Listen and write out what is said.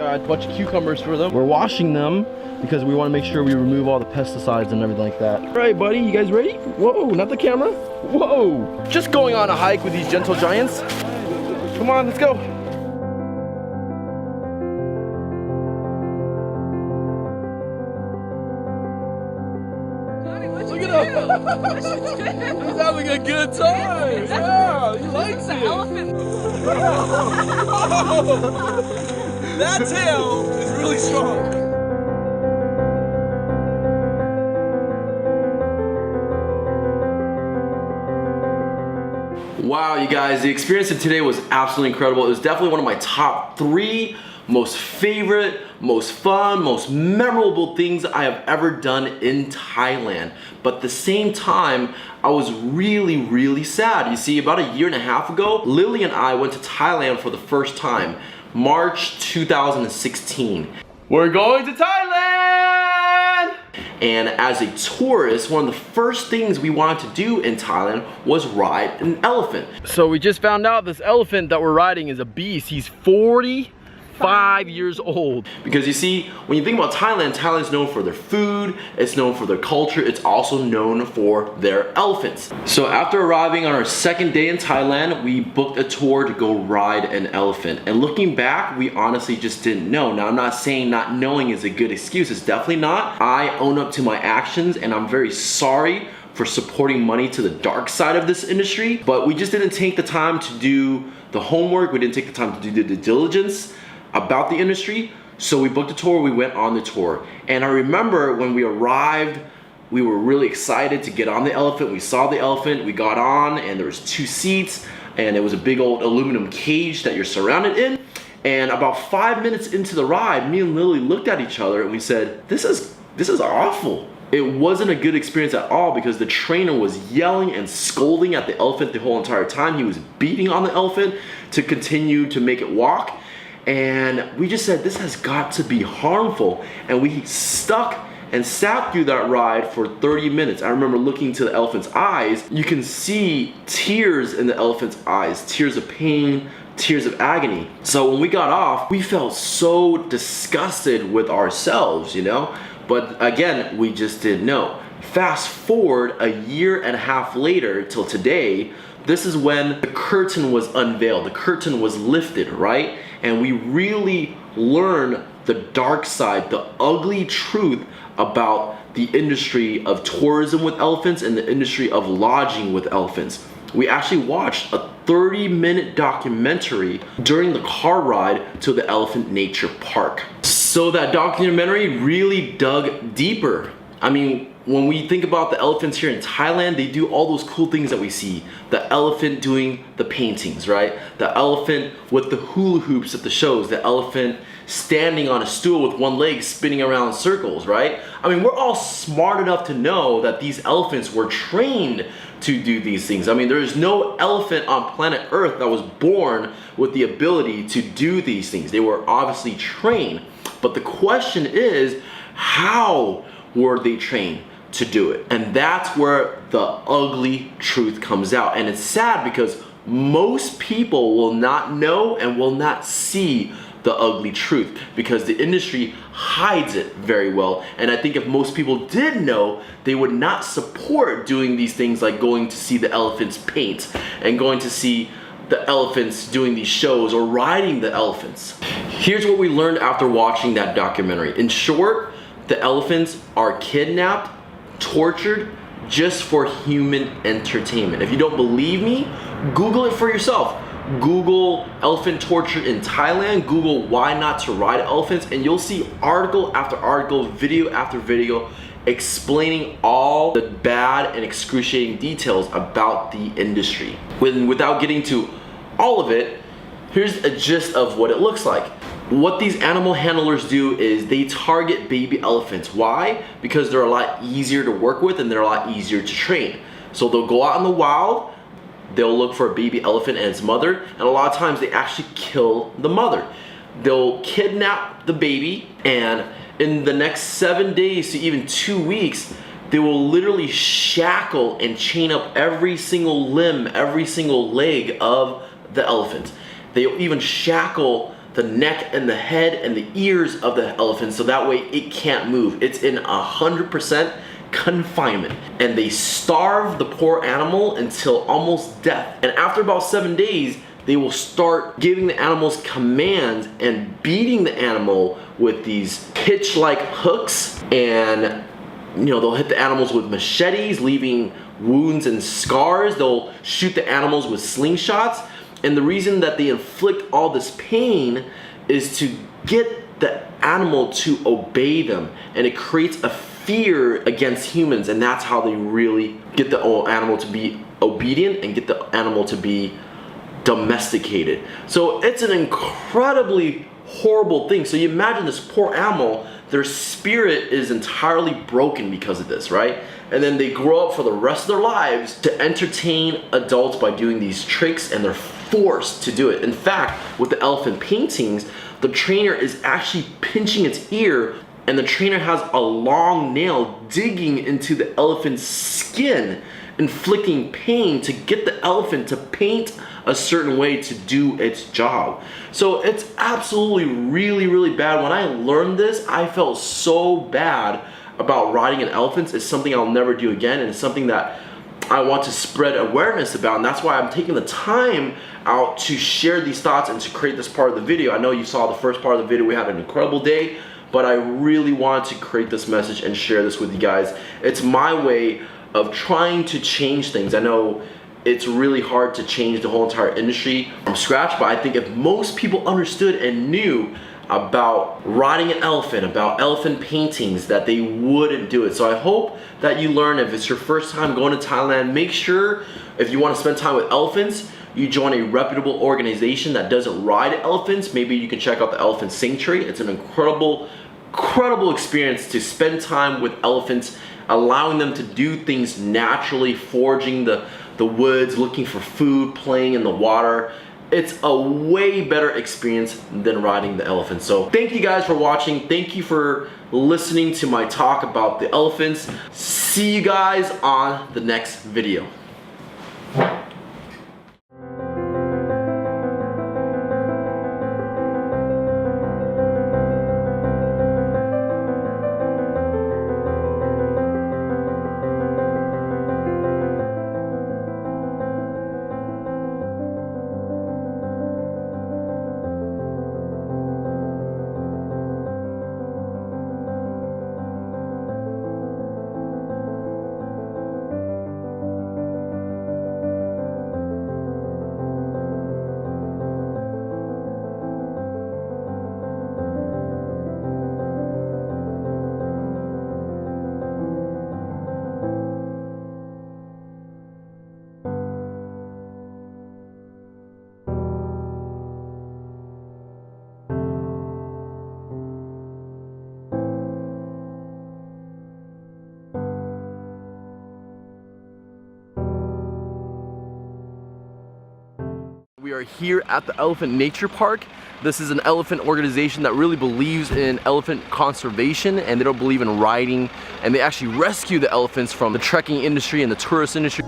Got a bunch of cucumbers for them. We're washing them because we want to make sure we remove all the pesticides and everything like that. All right, buddy, you guys ready? Whoa, not the camera. Whoa. Just going on a hike with these gentle giants. Come on, let's go. Look at him. He's having a good time. Yeah, he likes it. Elephant. That tail is really strong. Wow, you guys, the experience of today was absolutely incredible. It was definitely one of my top 3 most favorite, most fun, most memorable things I have ever done in Thailand. But at the same time, I was really sad. You see, about a year and a half ago, Lily and I went to Thailand for the first time, March 2016. We're going to Thailand! And as a tourist, one of the first things we wanted to do in Thailand was ride an elephant. So we just found out this elephant that we're riding is a beast. He's 45 years old. Because you see, when you think about Thailand, Thailand's known for their food, it's known for their culture, it's also known for their elephants. So after arriving on our second day in Thailand, we booked a tour to go ride an elephant. And looking back, we honestly just didn't know. Now, I'm not saying not knowing is a good excuse, it's definitely not. I own up to my actions and I'm very sorry for supporting money to the dark side of this industry, but we just didn't take the time to do the homework, we didn't take the time to do the due diligence about the industry. So we booked a tour, we went on the tour. And I remember when we arrived, we were really excited to get on the elephant. We saw the elephant, we got on, and there was 2 seats, and it was a big old aluminum cage that you're surrounded in. And about 5 minutes into the ride, me and Lily looked at each other and we said, this is awful. It wasn't a good experience at all because the trainer was yelling and scolding at the elephant the whole entire time. He was beating on the elephant to continue to make it walk. And we just said, this has got to be harmful. And we stuck and sat through that ride for 30 minutes. I remember looking to the elephant's eyes. You can see tears in the elephant's eyes, tears of pain, tears of agony. So when we got off, we felt so disgusted with ourselves, you know? But again, we just didn't know. Fast forward a year and a half later till today, this is when the curtain was unveiled, the curtain was lifted, right? And we really learned the dark side, the ugly truth about the industry of tourism with elephants and the industry of lodging with elephants. We actually watched a 30-minute documentary during the car ride to the Elephant Nature Park. So that documentary really dug deeper. I mean, when we think about the elephants here in Thailand, they do all those cool things that we see. The elephant doing the paintings, right? The elephant with the hula hoops at the shows. The elephant standing on a stool with one leg spinning around in circles, right? I mean, we're all smart enough to know that these elephants were trained to do these things. I mean, there is no elephant on planet Earth that was born with the ability to do these things. They were obviously trained. But the question is, how were they trained to do it? And that's where the ugly truth comes out. And it's sad because most people will not know and will not see the ugly truth because the industry hides it very well. And I think if most people did know, they would not support doing these things like going to see the elephants paint and going to see the elephants doing these shows or riding the elephants. Here's what we learned after watching that documentary. In short, the elephants are kidnapped, tortured, just for human entertainment. If you don't believe me, Google it for yourself. Google elephant torture in Thailand, Google why not to ride elephants, and you'll see article after article, video after video explaining all the bad and excruciating details about the industry. Without getting to all of it, here's a gist of what it looks like. What these animal handlers do is they target baby elephants. Why? Because they're a lot easier to work with and they're a lot easier to train. So they'll go out in the wild, they'll look for a baby elephant and its mother, and a lot of times they actually kill the mother. They'll kidnap the baby, and in the next 7 days to even 2 weeks, they will literally shackle and chain up every single limb, every single leg of the elephant. They'll even shackle the neck and the head and the ears of the elephant so that way it can't move. It's in 100% confinement, and they starve the poor animal until almost death. And after about 7 days, they will start giving the animals commands and beating the animal with these pitch-like hooks, and they'll hit the animals with machetes, leaving wounds and scars. They'll shoot the animals with slingshots, and the reason that they inflict all this pain is to get the animal to obey them, and it creates a fear against humans, and that's how they really get the animal to be obedient and get the animal to be domesticated. So it's an incredibly horrible thing. So you imagine this poor animal, their spirit is entirely broken because of this, right? And then they grow up for the rest of their lives to entertain adults by doing these tricks, and they're forced to do it. In fact, with the elephant paintings, the trainer is actually pinching its ear, and the trainer has a long nail digging into the elephant's skin, inflicting pain to get the elephant to paint a certain way to do its job. So it's absolutely really bad. When I learned this, I felt so bad about riding an elephant. It's something I'll never do again, and it's something that I want to spread awareness about, and that's why I'm taking the time out to share these thoughts and to create this part of the video. I know you saw the first part of the video. We had an incredible day, but I really wanted to create this message and share this with you guys. It's my way of trying to change things. I know it's really hard to change the whole entire industry from scratch, but I think if most people understood and knew about riding an elephant, about elephant paintings, that they wouldn't do it. So I hope that you learn. If it's your first time going to Thailand, make sure if you want to spend time with elephants, you join a reputable organization that doesn't ride elephants. Maybe you can check out the Elephant Sanctuary. It's an incredible experience to spend time with elephants, allowing them to do things naturally, foraging the woods, looking for food, playing in the water. It's a way better experience than riding the elephant. So thank you guys for watching. Thank you for listening to my talk about the elephants. See you guys on the next video. We are here at the Elephant Nature Park. This is an elephant organization that really believes in elephant conservation, and they don't believe in riding, and they actually rescue the elephants from the trekking industry and the tourist industry.